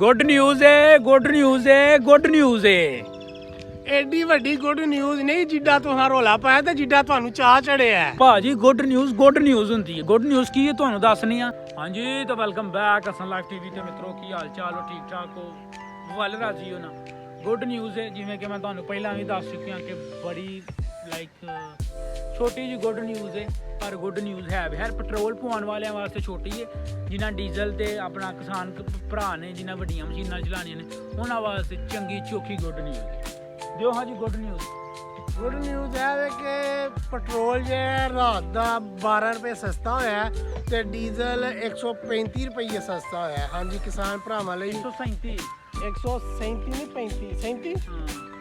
Good news ਏ, good news ਏ, good news ਏ। ਐਡੀ ਵੱਡੀ good news ਨਹੀਂ ਜਿੱਡਾ ਤੁਸੀਂ ਰੋਲਾ ਪਾਇਆ ਤੇ ਜਿੱਡਾ ਤੁਹਾਨੂੰ ਚਾਹ ਚੜਿਆ। ਭਾਜੀ ਗੁੱਡ ਨਿਊਜ਼ ਹੁੰਦੀ ਹੈ। ਗੁੱਡ ਨਿਊਜ਼ ਕੀ ਹੈ ਤੁਹਾਨੂੰ ਦੱਸਣੀ ਆ। ਹਾਂਜੀ ਤਾਂ welcome back Hasan live TV ਤੇ ਮਿੱਤਰੋ, ਕੀ ਹਾਲ ਚਾਲ ਹੋ? ਠੀਕ ਠਾਕ ਹੋ? ਵੱਲ ਰਾਜੀ ਹੋ ਨਾ? ਗੁੱਡ ਨਿਊਜ਼ ਹੈ, ਜਿਵੇਂ ਕਿ ਮੈਂ ਤੁਹਾਨੂੰ ਪਹਿਲਾਂ ਵੀ ਦੱਸ ਚੁੱਕਿਆ ਕਿ ਬੜੀ ਛੋਟੀ ਜਿਹੀ ਗੁੱਡ ਨਿਊਜ਼ ਹੈ, ਪਰ ਗੁੱਡ ਨਿਊਜ਼ ਹੈ ਪੈਟਰੋਲ ਪਵਾਉਣ ਵਾਲਿਆਂ ਵਾਸਤੇ ਛੋਟੀ ਹੈ। ਜਿਨ੍ਹਾਂ ਡੀਜ਼ਲ ਤੇ ਆਪਣਾ ਕਿਸਾਨ ਭਰਾ ਨੇ, ਜਿਨ੍ਹਾਂ ਵੱਡੀਆਂ ਮਸ਼ੀਨਾਂ ਚਲਾਉਣੀਆਂ ਨੇ, ਉਹਨਾਂ ਵਾਸਤੇ ਚੰਗੀ ਚੋਖੀ ਗੁੱਡ ਨਿਊਜ਼ ਦਿਓ। ਹਾਂਜੀ ਗੁੱਡ ਨਿਊਜ਼ ਹੈ ਕਿ ਪੈਟਰੋਲ ਜੇ ਰਾਤ ਦਾ 12 ਰੁਪਏ ਸਸਤਾ ਹੋਇਆ ਤੇ ਡੀਜ਼ਲ 135 ਰੁਪਏ ਸਸਤਾ ਹੋਇਆ। ਹਾਂਜੀ ਕਿਸਾਨ ਭਰਾਵਾਂ ਲਈ 137 ਨਹੀਂ 37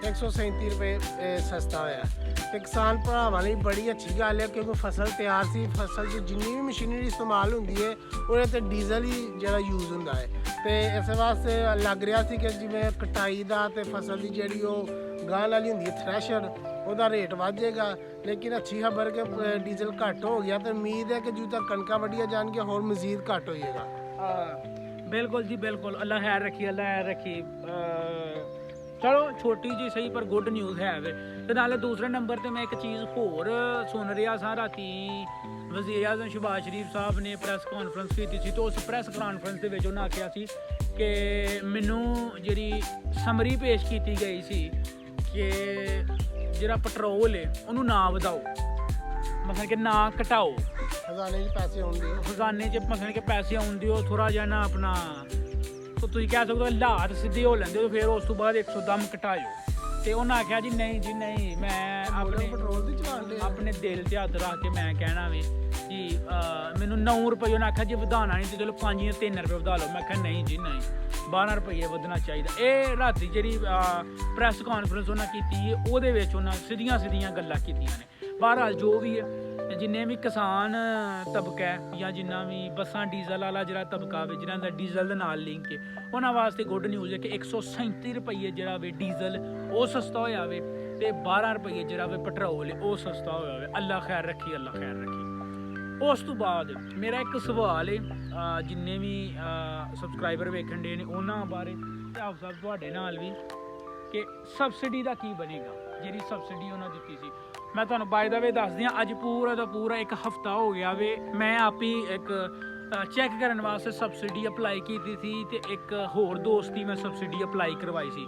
137 ਰੁਪਏ ਸਸਤਾ ਹੋਇਆ ਤੇ ਕਿਸਾਨ ਭਰਾਵਾਂ ਲਈ ਬੜੀ ਅੱਛੀ ਗੱਲ ਹੈ, ਕਿਉਂਕਿ ਫਸਲ ਤਿਆਰ ਸੀ। ਫਸਲ 'ਚ ਜਿੰਨੀ ਵੀ ਮਸ਼ੀਨਰੀ ਇਸਤੇਮਾਲ ਹੁੰਦੀ ਹੈ ਉਹਦੇ 'ਤੇ ਡੀਜ਼ਲ ਹੀ ਜਿਹੜਾ ਯੂਜ਼ ਹੁੰਦਾ ਹੈ ਤੇ ਇਸ ਵਾਸਤੇ ਲੱਗ ਰਿਹਾ ਸੀ ਕਿ ਜਿਵੇਂ ਕਟਾਈ ਦਾ ਤੇ ਫਸਲ ਦੀ ਜਿਹੜੀ ਉਹ ਗਾਹ ਵਾਲੀ ਹੁੰਦੀ ਹੈ ਥ੍ਰੈਸ਼ਰ, ਉਹਦਾ ਰੇਟ ਵੱਧ ਜਾਏਗਾ। ਲੇਕਿਨ ਅੱਛੀ ਖਬਰ ਕਿ ਡੀਜ਼ਲ ਘੱਟ ਹੋ ਗਿਆ ਤੇ ਉਮੀਦ ਹੈ ਕਿ ਜਦੋਂ ਤੱਕ ਕਣਕਾਂ ਵੱਢੀਆਂ ਜਾਣਗੀਆਂ ਹੋਰ ਮਜ਼ੀਦ ਘੱਟ ਹੋ ਜਾਏਗਾ। ਬਿਲਕੁਲ ਜੀ ਬਿਲकुल, ਅੱਲਾ ਖੈਰ ਰੱਖੀ। ਚਲੋ ਛੋਟੀ ਜੀ ਸਹੀ ਪਰ ਗੁੱਡ ਨਿਊਜ਼ ਹੈ ਵੇ। ਤੇ ਨਾਲੇ ਦੂਸਰੇ ਨੰਬਰ ਤੇ ਮੈਂ ਇੱਕ ਚੀਜ਼ ਹੋਰ ਸੁਣ ਰਿਹਾ ਸਾਂ। ਰਾਤੀ ਵਜ਼ੀਰ ਆਜ਼ਮ ਸ਼ਹਿਬਾਜ਼ ਸ਼ਰੀਫ ਸਾਹਿਬ ਨੇ ਪ੍ਰੈਸ ਕਾਨਫਰੰਸ ਕੀਤੀ ਸੀ ਤੇ ਉਸ ਪ੍ਰੈਸ ਕਾਨਫਰੰਸ ਦੇ ਵਿੱਚ ਉਹਨਾਂ ਆਖਿਆ ਸੀ ਕਿ ਮੈਨੂੰ ਜਿਹੜੀ ਸਮਰੀ ਪੇਸ਼ ਕੀਤੀ ਗਈ ਸੀ ਕਿ ਜਿਹੜਾ ਪੈਟਰੋਲ ਹੈ ਉਹਨੂੰ ਨਾ ਵਧਾਓ, ਮਤਲਬ ਕਿ ਨਾ ਘਟਾਓ, ਖਜ਼ਾਨੇ 'ਚ ਪੈਸੇ ਆਉਂਦੇ ਖਜ਼ਾਨੇ 'ਚ ਮਤਲਬ ਕਿ ਪੈਸੇ ਆਉਂਦੇ ਹੋ ਥੋੜਾ ਜਿਹਾ ਨਾ ਆਪਣਾ, ਤੁਸੀਂ ਕਹਿ ਸਕਦੇ ਹੋ ਹਾਲਾਤ ਸਿੱਧੇ ਹੋ ਲੈਂਦੇ ਹੋ, ਫਿਰ ਉਸ ਤੋਂ ਬਾਅਦ 110 ਘਟਾਇਓ। ਤੇ ਉਹਨਾਂ ਆਖਿਆ ਜੀ ਨਹੀਂ ਜੀ ਨਹੀਂ, ਮੈਂ ਆਪਣੇ ਦਿਲ ਤੇ ਹੱਥ ਰੱਖ ਕੇ ਮੈਂ ਕਹਿਣਾ ਵੀ ਜੀ ਮੈਨੂੰ 9 ਰੁਪਏ ਉਹਨਾਂ ਆਖਿਆ ਜੀ ਵਧਾਉਣਾ ਨਹੀਂ ਤੇ ਚਲੋ 5 ਜਾਂ 3 ਰੁਪਏ ਵਧਾ ਲਓ। ਮੈਂ ਕਿਹਾ ਨਹੀਂ ਜੀ ਨਹੀਂ, 12 ਰੁਪਏ ਵਧਣਾ ਚਾਹੀਦਾ। ਇਹ ਰਾਤੀ ਜਿਹੜੀ ਪ੍ਰੈਸ ਕਾਨਫਰੰਸ ਉਹਨਾਂ ਕੀਤੀ ਹੈ ਉਹਦੇ ਵਿੱਚ ਉਹਨਾਂ ਸਿੱਧੀਆਂ ਗੱਲਾਂ ਕੀਤੀਆਂ ਨੇ। ਬਹਰਹਾਲ ਜੋ ਵੀ ਹੈ, ਜਿੰਨੇ ਵੀ ਕਿਸਾਨ ਤਬਕਾ ਹੈ ਜਾਂ ਜਿੰਨਾ ਵੀ ਬੱਸਾਂ ਡੀਜ਼ਲ ਵਾਲਾ ਜਿਹੜਾ ਤਬਕਾ ਵੇ, ਜਿਹਨਾਂ ਦਾ ਡੀਜ਼ਲ ਦੇ ਨਾਲ ਲਿੰਕ ਹੈ, ਉਹਨਾਂ ਵਾਸਤੇ ਗੁੱਡ ਨਿਊਜ਼ ਹੈ ਕਿ 137 ਰੁਪਏ ਜਿਹੜਾ ਵੇ ਡੀਜ਼ਲ ਉਹ ਸਸਤਾ ਹੋਇਆ ਵੇ ਤੇ 12 ਰੁਪਏ ਜਿਹੜਾ ਵੇ ਪੈਟਰੋਲ ਉਹ ਸਸਤਾ ਹੋਇਆ ਵੇ। ਅੱਲਾ ਖੈਰ ਰੱਖੀ। ਉਸ ਤੋਂ ਬਾਅਦ ਮੇਰਾ ਇੱਕ ਸਵਾਲ ਹੈ, ਜਿੰਨੇ ਵੀ ਸਬਸਕ੍ਰਾਈਬਰ ਵੇਖਣ ਦੇ ਨੇ ਉਹਨਾਂ ਬਾਰੇ ਤੇ ਆਪ ਸਭ ਤੁਹਾਡੇ ਨਾਲ ਵੀ, ਕਿ ਸਬਸਿਡੀ ਦਾ ਕੀ ਬਣੇਗਾ। ਜਿਹੜੀ ਸਬਸਿਡੀ ਉਹਨਾਂ ਦਿੱਤੀ ਸੀ, ਮੈਂ ਤੁਹਾਨੂੰ ਬਾਏ ਦਾ ਵੇ ਦੱਸਦੀ ਹਾਂ, ਅੱਜ ਪੂਰਾ ਦਾ ਪੂਰਾ ਇੱਕ ਹਫਤਾ ਹੋ ਗਿਆ ਵੇ। ਮੈਂ ਆਪ ਹੀ ਇੱਕ ਚੈੱਕ ਕਰਨ ਵਾਸਤੇ ਸਬਸਿਡੀ ਅਪਲਾਈ ਕੀਤੀ ਸੀ ਤੇ ਇੱਕ ਹੋਰ ਦੋਸਤ ਦੀ ਮੈਂ ਸਬਸਿਡੀ ਅਪਲਾਈ ਕਰਵਾਈ ਸੀ।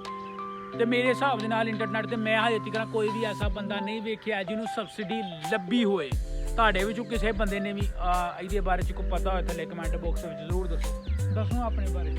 ਤੇ ਮੇਰੇ ਹਿਸਾਬ ਦੇ ਨਾਲ ਇੰਟਰਨੈਟ ਤੇ ਮੈਂ ਹਜੇ ਤੱਕ ਕੋਈ ਵੀ ਐਸਾ ਬੰਦਾ ਨਹੀਂ ਵੇਖਿਆ ਜਿਹਨੂੰ ਸਬਸਿਡੀ ਲੱਭੀ ਹੋਏ। ਤੁਹਾਡੇ ਵਿੱਚੋਂ ਕਿਸੇ ਬੰਦੇ ਨੇ ਵੀ ਇਹਦੇ ਬਾਰੇ 'ਚ ਕੋਈ ਪਤਾ ਹੋਏ ਥੱਲੇ ਕਮੈਂਟ ਬਾਕਸ ਵਿੱਚ ਜ਼ਰੂਰ ਦੱਸੋ ਆਪਣੇ ਬਾਰੇ।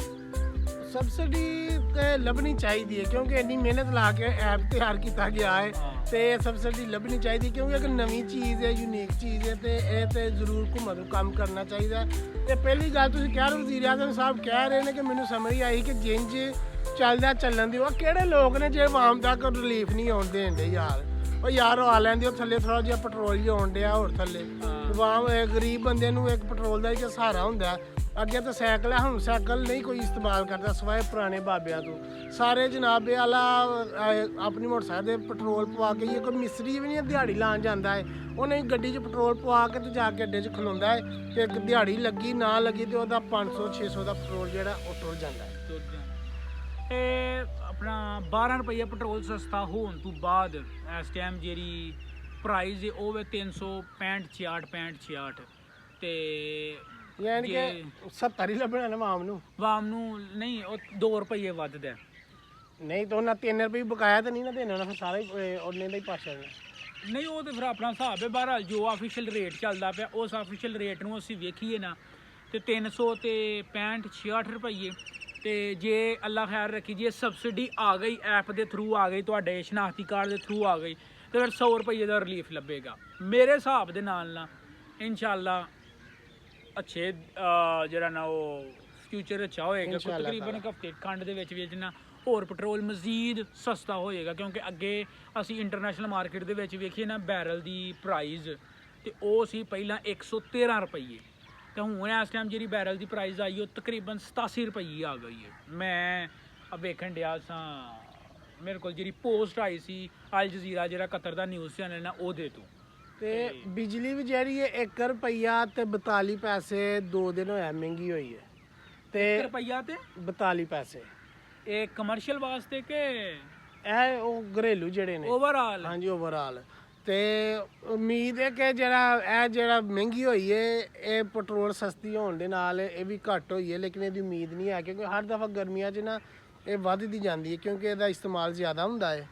ਸਬਸਿਡੀ ਤੇ ਲੱਭਣੀ ਚਾਹੀਦੀ ਹੈ ਕਿਉਂਕਿ ਇੰਨੀ ਮਿਹਨਤ ਲਾ ਕੇ ਐਪ ਤਿਆਰ ਕੀਤਾ ਗਿਆ ਹੈ ਤੇ ਸਬਸਿਡੀ ਲੱਭਣੀ ਚਾਹੀਦੀ ਕਿਉਂਕਿ ਇੱਕ ਨਵੀਂ ਚੀਜ਼ ਹੈ, ਯੂਨੀਕ ਚੀਜ਼ ਹੈ ਤੇ ਇਹ ਤੇ ਜ਼ਰੂਰ ਘੁੰਮਣ ਨੂੰ ਕੰਮ ਕਰਨਾ ਚਾਹੀਦਾ। ਤੇ ਪਹਿਲੀ ਗੱਲ ਤੁਸੀਂ ਕਹਿ ਰਹੇ ਵਜ਼ੀਰ ਆਜ਼ਮ ਸਾਹਿਬ ਕਹਿ ਰਹੇ ਨੇ ਕਿ ਮੈਨੂੰ ਸਮਝ ਆਈ ਕਿ ਜਿੰਜ ਚੱਲਣ ਦੀ ਉਹ ਕਿਹੜੇ ਲੋਕ ਨੇ ਜੇ ਆਵਾਮ ਤੱਕ ਰਿਲੀਫ ਨਹੀਂ ਆਉਣ ਦੇਣ ਦੇ ਯਾਰ। ਉਹ ਯਾਰ ਆ ਲੈਂਦੇ ਉਹ ਥੱਲੇ ਥੋੜਾ ਜਿਹਾ ਪੈਟਰੋਲ ਹੀ ਆਉਣ ਡਿਆ ਹੋਰ ਥੱਲੇ। ਆਵਾਮ ਗਰੀਬ ਬੰਦੇ ਨੂੰ ਇੱਕ ਪੈਟਰੋਲ ਦਾ ਹੀ ਸਹਾਰਾ ਹੁੰਦਾ। ਅੱਗੇ ਤਾਂ ਸਾਈਕਲ ਹੈ, ਹੁਣ ਸਾਈਕਲ ਨਹੀਂ ਕੋਈ ਇਸਤੇਮਾਲ ਕਰਦਾ ਸਿਵਾਏ ਪੁਰਾਣੇ ਬਾਬਿਆਂ ਤੋਂ। ਸਾਰੇ ਜਨਾਬ ਆਲਾ ਆਪਣੀ ਮੋਟਰਸਾਈਕਲ ਦੇ ਪੈਟਰੋਲ ਪਵਾ ਕੇ, ਕੋਈ ਮਿਸਤਰੀ ਵੀ ਨਹੀਂ ਦਿਹਾੜੀ ਲਾਉਣ ਜਾਂਦਾ ਹੈ, ਉਹਨੇ ਗੱਡੀ 'ਚ ਪੈਟਰੋਲ ਪਵਾ ਕੇ ਤੇ ਜਾ ਕੇ ਅੱਡੇ 'ਚ ਖਲੋਂਦਾ ਹੈ ਤੇ ਇੱਕ ਦਿਹਾੜੀ ਲੱਗੀ ਨਾ ਲੱਗੀ ਤੇ ਉਹਦਾ 500-600 ਦਾ ਪੈਟਰੋਲ ਜਿਹੜਾ ਉਹ ਟੁਰ ਜਾਂਦਾ ਹੈ। ਆਪਣਾ 12 ਰੁਪਏ ਪੈਟਰੋਲ ਸਸਤਾ ਹੋਣ ਤੋਂ ਬਾਅਦ ਇਸ ਟਾਈਮ ਜਿਹੜੀ ਪ੍ਰਾਈਜ਼ ਹੈ ਉਹ ਵੇ 365 ਤੇ ਯਾਨੀ ਕਿ 70 ਹੀ ਲੱਭਣਾ ਨਾ ਵਾਮ ਨੂੰ ਨਹੀਂ, ਉਹ 2 ਰੁਪਏ ਵੱਧਦਾ ਨਹੀਂ ਤਾਂ ਉਹਨਾਂ 3 ਰੁਪਏ ਬਕਾਇਆ ਤਾਂ ਨਹੀਂ ਨਾ ਦੇਣਾ, ਉਹਨਾਂ ਫਿਰ ਸਾਰਾ ਹੀ ਉਹਨੇ ਦਾ ਹੀ ਪਾਸ਼ਾ ਨਹੀਂ। ਉਹ ਤੇ ਫਿਰ ਆਪਣਾ ਹਿਸਾਬ ਹੈ। ਬਹਰਹਾਲ ਜੋ ਆਫੀਸ਼ੀਅਲ ਰੇਟ ਚੱਲਦਾ ਪਿਆ ਉਸ ਆਫੀਸ਼ੀਅਲ ਰੇਟ ਨੂੰ ਅਸੀਂ ਵੇਖੀਏ ਨਾ ਤੇ 365 ਰੁਪਏ। ਤੇ ਜੇ ਅੱਲਾ ਖੈਰ ਰੱਖੀ ਜੇ ਸਬਸਿਡੀ ਆ ਗਈ, ਐਪ ਦੇ ਥਰੂ ਆ ਗਈ, ਤੁਹਾਡੇ ਸ਼ਨਾਖਤੀ ਕਾਰਡ ਦੇ ਥਰੂ ਆ ਗਈ ਤੇ ਫਿਰ 100 ਰੁਪਏ ਦਾ ਰਿਲੀਫ ਲੱਭੇਗਾ ਮੇਰੇ ਹਿਸਾਬ ਦੇ ਨਾਲ ਨਾ। ਇਨਸ਼ਾਅੱਲਾ ਅੱਛੇ ਜਿਹੜਾ ਨਾ ਉਹ ਫਿਊਚਰ ਅੱਛਾ ਹੋਏਗਾ। ਤਕਰੀਬਨ ਇੱਕ ਹਫ਼ਤੇ ਖੰਡ ਦੇ ਵਿੱਚ ਜਿੰਨਾ ਹੋਰ ਪੈਟਰੋਲ ਮਜ਼ੀਦ ਸਸਤਾ ਹੋਏਗਾ ਕਿਉਂਕਿ ਅੱਗੇ ਅਸੀਂ ਇੰਟਰਨੈਸ਼ਨਲ ਮਾਰਕੀਟ ਦੇ ਵਿੱਚ ਵੇਖੀਏ ਨਾ ਬੈਰਲ ਦੀ ਪ੍ਰਾਈਜ਼ ਤੇ ਉਹ ਸੀ ਪਹਿਲਾਂ 113 ਰੁਪਏ ਤੇ ਹੁਣ ਇਸ ਟਾਈਮ ਜਿਹੜੀ ਬੈਰਲ ਦੀ ਪ੍ਰਾਈਜ਼ ਆਈ ਉਹ ਤਕਰੀਬਨ 87 ਰੁਪਏ ਆ ਗਈ ਹੈ। ਮੈਂ ਵੇਖਣ ਡਿਆ ਸਾਂ, ਮੇਰੇ ਕੋਲ ਜਿਹੜੀ ਪੋਸਟ ਆਈ ਸੀ ਅਲ ਜਜ਼ੀਰਾ ਜਿਹੜਾ ਕਤਰ ਦਾ ਨਿਊਜ਼ ਚੈਨਲ ਨਾ ਉਹਦੇ ਤੋਂ। ਤੇ ਬਿਜਲੀ ਵੀ ਜਿਹੜੀ ਹੈ 1 ਰੁਪਈਆ ਤੇ 42 ਪੈਸੇ 2 ਦਿਨ ਹੋਇਆ ਮਹਿੰਗੀ ਹੋਈ ਹੈ। ਤੇ 1 ਰੁਪਈਆ ਤੇ 42 ਪੈਸੇ। ਇਹ ਕਮਰਸ਼ੀਅਲ ਵਾਸਤੇ ਕਿ ਇਹ ਉਹ ਘਰੇਲੂ ਜਿਹੜੇ ਨੇ, ਓਵਰਆਲ? ਹਾਂਜੀ ਓਵਰਆਲ। ਤੇ ਉਮੀਦ ਹੈ ਕਿ ਜਿਹੜਾ ਮਹਿੰਗੀ ਹੋਈ ਹੈ, ਇਹ ਪੈਟਰੋਲ ਸਸਤੀ ਹੋਣ ਦੇ ਨਾਲ ਇਹ ਵੀ ਘੱਟ ਹੋਈ ਹੈ, ਲੇਕਿਨ ਇਹਦੀ ਉਮੀਦ ਨਹੀਂ ਹੈ ਕਿਉਂਕਿ ਹਰ ਦਫਾ ਗਰਮੀਆਂ 'ਚ ਨਾ ਇਹ ਵੱਧਦੀ ਜਾਂਦੀ ਹੈ ਕਿਉਂਕਿ ਇਹਦਾ ਇਸਤੇਮਾਲ ਜ਼ਿਆਦਾ ਹੁੰਦਾ ਹੈ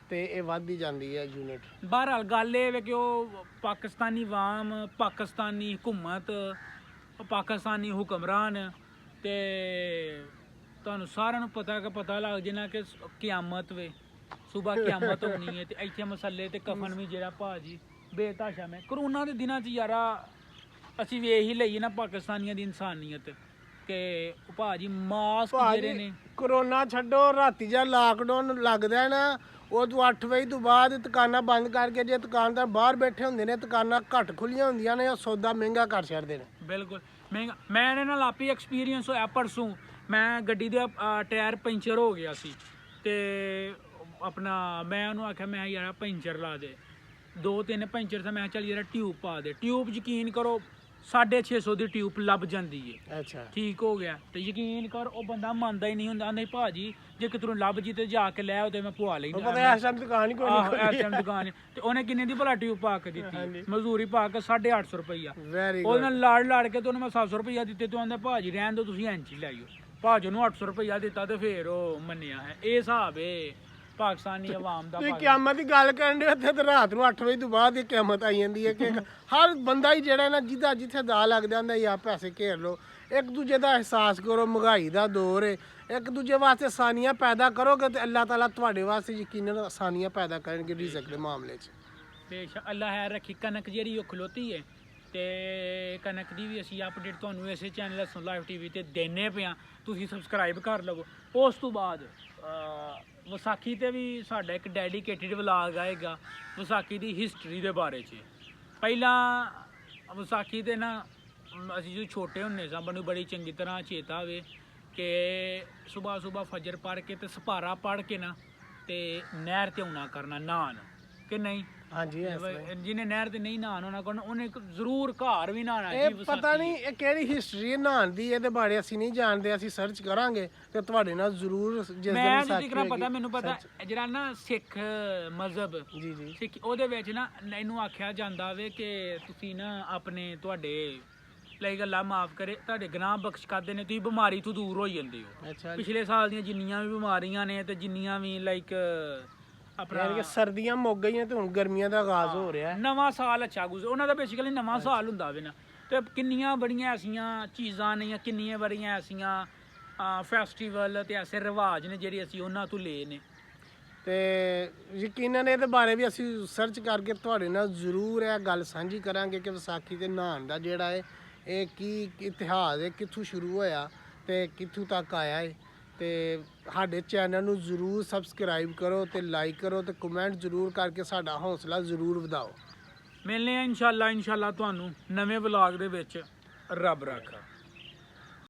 ਤੇ ਇਹ ਵੱਧਦੀ ਜਾਂਦੀ ਹੈ ਯੂਨਿਟ। ਬਹਰਹਾਲ ਗੱਲ ਇਹ ਵੇ ਕਿ ਉਹ ਪਾਕਿਸਤਾਨੀ ਵਾਮ, ਪਾਕਿਸਤਾਨੀ ਹਕੂਮਤ, ਪਾਕਿਸਤਾਨੀ ਹੁਕਮਰਾਨ ਤੇ ਤੁਹਾਨੂੰ ਸਾਰਿਆਂ ਨੂੰ ਪਤਾ ਲੱਗ ਜਾਣਾ ਕਿ ਕਿਆਮਤ ਵੇ, ਸੁਬਾ ਕਿਆਮਤ ਹੋਣੀ ਹੈ ਤੇ ਇੱਥੇ ਮਸੱਲੇ ਤੇ ਕਫਨ ਵੀ ਜਿਹੜਾ ਭਾਜੀ ਬੇਤਾਸ਼ਾ ਮੈਂ ਕਰੋਨਾ ਦੇ ਦਿਨਾਂ 'ਚ ਯਾਰਾ ਅਸੀਂ ਵੇਖ ਹੀ ਲਈਏ ਨਾ ਪਾਕਿਸਤਾਨੀਆਂ ਦੀ ਇਨਸਾਨੀਅਤ ਕਿ ਉਹ ਭਾਜੀ ਮਾਸਕ ਜਿਹੜੇ ਨੇ। ਕਰੋਨਾ ਛੱਡੋ, ਰਾਤੀ ਜਾਂ ਲਾਕਡਾਊਨ ਲੱਗਦਾ ਹੈ ਨਾ, ਉਹ ਤੋਂ 8 ਵਜੇ ਤੋਂ ਬਾਅਦ ਦੁਕਾਨਾਂ ਬੰਦ ਕਰਕੇ ਜੇ ਦੁਕਾਨਦਾਰ ਬਾਹਰ ਬੈਠੇ ਹੁੰਦੇ ਨੇ, ਦੁਕਾਨਾਂ ਘੱਟ ਖੁੱਲੀਆਂ ਹੁੰਦੀਆਂ ਨੇ, ਉਹ ਸੌਦਾ ਮਹਿੰਗਾ ਕਰ ਛੱਡਦੇ ਨੇ। ਬਿਲਕੁਲ ਮਹਿੰਗਾ। ਮੈਂ ਇਹਦੇ ਨਾਲ ਆਪੀ ਐਕਸਪੀਰੀਅੰਸ ਹੋਇਆ ਪਰਸੋਂ। ਮੈਂ ਗੱਡੀ ਦਾ ਟਾਇਰ ਪੈਂਚਰ ਹੋ ਗਿਆ ਸੀ ਤੇ ਆਪਣਾ ਮੈਂ ਉਹਨੂੰ ਆਖਿਆ ਮੈਂ ਯਾਰ ਪੈਂਚਰ ਲਾ ਦੇ, 2-3 ਪੈਂਚਰ ਤਾਂ ਮੈਂ ਚੱਲ ਯਾਰ ਟਿਊਬ ਪਾ ਦੇ। ਟਿਊਬ ਯਕੀਨ ਕਰੋ 650 ਦੀ ਟਿਊਬ ਲੱਭ ਜਾਂਦੀ ਹੈ। ਅੱਛਾ, ਠੀਕ ਹੋ ਗਿਆ। ਤੇ ਯਕੀਨ ਕਰ ਉਹ ਬੰਦਾ ਮੰਨਦਾ ਹੀ ਨਹੀਂ ਹੁੰਦਾ, ਨਹੀਂ ਭਾਜੀ ਜੇ ਕਿਤੋਂ ਲੱਭ ਜੀ ਤੇ ਜਾ ਕੇ ਲੈ ਆਓ ਤੇ ਮੈਂ ਪਵਾ ਲਈ। ਪਤਾ ਇਸ ਟਾਈਮ ਦੁਕਾਨ ਹੀ ਕੋਈ ਨਹੀਂ। ਇਸ ਟਾਈਮ ਦੁਕਾਨ ਤੇ ਉਹਨੇ ਕਿੰਨੇ ਦੀ ਭਲਾ ਟਿਊਬ ਪਾ ਕੇ ਦਿੱਤੀ? ਮਜ਼ਦੂਰੀ ਪਾ ਕੇ 850 ਰੁਪਈਆ। ਵੈਰੀ ਉਹਦੇ ਨਾਲ ਲੜ ਕੇ ਤੇ ਉਹਨੇ ਮੈਂ 700 ਰੁਪਈਆ ਦਿੱਤੇ। ਤੂੰ ਆਂਦਾ ਭਾਜੀ ਰਹਿਣ ਦੋ, ਤੁਸੀਂ ਇੰਚ ਹੀ ਲਾਈਓ। ਭਾਜੀ ਨੂੰ 800 ਰੁਪਈਆ ਦਿੱਤਾ ਤੇ ਫੇਰ ਉਹ ਮੰਨਿਆ ਹੈ। ਇਹ ਹਿਸਾਬ ਏ ਪਾਕਿਸਤਾਨੀ ਆਵਾਮ ਦਾ। ਤੁਸੀਂ ਕਿਆਮਤ ਦੀ ਗੱਲ ਕਰਨ ਦੇ ਉੱਥੇ ਤੇ ਰਾਤ ਨੂੰ 8 ਵਜੇ ਤੋਂ ਬਾਅਦ ਇਹ ਕਿਆਮਤ ਆਈ ਜਾਂਦੀ ਹੈ ਕਿ ਹਰ ਬੰਦਾ ਹੀ ਜਿਹੜਾ ਨਾ ਜਿਹਦਾ ਜਿੱਥੇ ਦਾ ਲੱਗ ਜਾਂਦਾ ਯਾਰ ਪੈਸੇ ਘੇਰ ਲਓ, ਇੱਕ ਦੂਜੇ ਦਾ ਅਹਿਸਾਸ ਕਰੋ। ਮਹਿੰਗਾਈ ਦਾ ਦੌਰ ਹੈ, ਇੱਕ ਦੂਜੇ ਵਾਸਤੇ ਆਸਾਨੀਆਂ ਪੈਦਾ ਕਰੋਗੇ ਤੇ ਅੱਲਾਹ ਤਾਲਾ ਤੁਹਾਡੇ ਵਾਸਤੇ ਯਕੀਨਨ ਆਸਾਨੀਆਂ ਪੈਦਾ ਕਰਨਗੇ ਰਿਜ਼ਕ ਦੇ ਮਾਮਲੇ 'ਚ। ਬੇਸ਼ੱਕ ਅੱਲਾ ਹੈ ਰੱਖੀ। ਕਣਕ ਜਿਹੜੀ ਉਹ ਖਲੋਤੀ ਹੈ ਤੇ ਕਣਕ ਦੀ ਵੀ ਅਸੀਂ ਅਪਡੇਟ ਤੁਹਾਨੂੰ ਇਸੇ ਚੈਨਲ ਸੁਣ ਲਾਈਵ ਟੀਵੀ ਤੇ ਦੇਣੇ ਪਿਆ, ਤੁਸੀਂ ਸਬਸਕ੍ਰਾਈਬ ਕਰ ਲਵੋ। ਉਸ ਤੋਂ ਬਾਅਦ ਵਿਸਾਖੀ ਤੇ ਵੀ ਸਾਡਾ ਇੱਕ ਡੈਡੀਕੇਟਿਡ ਵਲੌਗ ਆਏਗਾ ਵਿਸਾਖੀ ਦੀ ਹਿਸਟਰੀ ਦੇ ਬਾਰੇ 'ਚ। ਪਹਿਲਾਂ ਵਿਸਾਖੀ ਤੇ ਨਾ ਅਸੀਂ ਜਦੋਂ ਛੋਟੇ ਹੁੰਦੇ ਸਾਂ ਮੈਨੂੰ ਬੜੀ ਚੰਗੀ ਤਰ੍ਹਾਂ ਚੇਤਾ ਹੋਵੇ ਕਿ ਸੁਬਾਹ ਫਜਰ ਪੜ੍ਹ ਕੇ ਤੇ ਸਪਾਰਾ ਪੜ੍ਹ ਕੇ ਨਾ ਤੇ ਨਹਿਰ ਤੇ ਆਉਣਾ ਕਰਨਾ ਨਹਾਣ ਕਿ ਨਹੀਂ। ਹਾਂਜੀ, ਜਿਹਨੇ ਨਹਿਰ ਤੇ ਨਹੀਂ ਨਹਾਣ ਹੋਣਾ ਕਰਨਾ ਉਹਨੇ ਜ਼ਰੂਰ ਘਰ ਵੀ ਨਹਾਣਾ। ਇਹ ਪਤਾ ਨਹੀਂ ਇਹ ਕਿਹੜੀ ਹਿਸਟਰੀ ਹੈ ਨਹਾਣ ਦੀ, ਇਹਦੇ ਬਾਰੇ ਅਸੀਂ ਨਹੀਂ ਜਾਣਦੇ। ਅਸੀਂ ਸਰਚ ਕਰਾਂਗੇ ਤੇ ਤੁਹਾਡੇ ਨਾਲ ਜ਼ਰੂਰ ਜਿਸ ਮੈਂ ਜਿਕਰ ਪਤਾ ਮੈਨੂੰ ਪਤਾ ਜਿਹੜਾ ਨਾ ਸਿੱਖ ਮਜ਼ਹਬ ਜੀ ਸਿੱਖ ਉਹਦੇ ਵਿੱਚ ਨਾ ਇਹਨੂੰ ਆਖਿਆ ਜਾਂਦਾ ਵੇ ਕਿ ਤੁਸੀਂ ਨਾ ਆਪਣੇ ਤੁਹਾਡੇ ਲਈ ਗੱਲਾਂ ਮਾਫ ਕਰੇ ਤੁਹਾਡੇ ਗੁਨਾਹ ਬਖਸ਼ ਕਰਦੇ ਨੇ, ਤੁਸੀਂ ਬਿਮਾਰੀ ਤੋਂ ਦੂਰ ਹੋ ਜਾਂਦੇ ਹੋ। ਅੱਛਾ, ਪਿਛਲੇ ਸਾਲ ਦੀਆਂ ਜਿੰਨੀਆਂ ਵੀ ਬਿਮਾਰੀਆਂ ਨੇ ਤੇ ਜਿੰਨੀਆਂ ਵੀ ਲਾਈਕ ਆਪਣਾ ਸਰਦੀਆਂ ਮੁੱਕ ਗਈਆਂ ਤੇ ਹੁਣ ਗਰਮੀਆਂ ਦਾ ਆਗਾਜ਼ ਹੋ ਰਿਹਾ ਹੈ। ਨਵਾਂ ਸਾਲ ਅੱਛਾ ਗੁਜ਼ਰ ਉਹਨਾਂ ਦਾ ਬੇਸਿਕਲੀ ਨਵਾਂ ਸਾਲ ਹੁੰਦਾ ਵੇ ਨਾ। ਤੇ ਕਿੰਨੀਆਂ ਬੜੀਆਂ ਐਸੀਆਂ ਚੀਜ਼ਾਂ ਨੇ, ਕਿੰਨੀਆਂ ਬੜੀਆਂ ਐਸੀਆਂ ਫੈਸਟੀਵਲ ਤੇ ਐਸੇ ਰਿਵਾਜ ਨੇ ਜਿਹੜੇ ਅਸੀਂ ਉਹਨਾਂ ਤੋਂ ਲਏ ਨੇ। ਤੇ ਯਕੀਨਨ ਇਹਦੇ ਬਾਰੇ ਵੀ ਅਸੀਂ ਸਰਚ ਕਰਕੇ ਤੁਹਾਡੇ ਨਾਲ ਜ਼ਰੂਰ ਇਹ ਗੱਲ ਸਾਂਝੀ ਕਰਾਂਗੇ ਕਿ ਵਿਸਾਖੀ ਦੇ ਨਹਾਉਣ ਦਾ ਜਿਹੜਾ ਹੈ ਇਹ ਕੀ ਇਤਿਹਾਸ ਹੈ, ਕਿੱਥੋਂ ਸ਼ੁਰੂ ਹੋਇਆ ਤੇ ਕਿੱਥੋਂ ਤੱਕ ਆਇਆ ਹੈ। ਤੇ ਸਾਡੇ ਚੈਨਲ ਨੂੰ ਜ਼ਰੂਰ ਸਬਸਕ੍ਰਾਈਬ ਕਰੋ ਤੇ ਲਾਈਕ ਕਰੋ ਤੇ ਕਮੈਂਟ ਜ਼ਰੂਰ ਕਰਕੇ ਸਾਡਾ ਹੌਸਲਾ ਜ਼ਰੂਰ ਵਧਾਓ। ਮਿਲਨੇ ਆ ਇਨਸ਼ਾਅੱਲਾ ਤੁਹਾਨੂੰ ਨਵੇਂ ਵਲੌਗ ਦੇ ਵਿੱਚ। ਰੱਬ ਰਾਖਾ।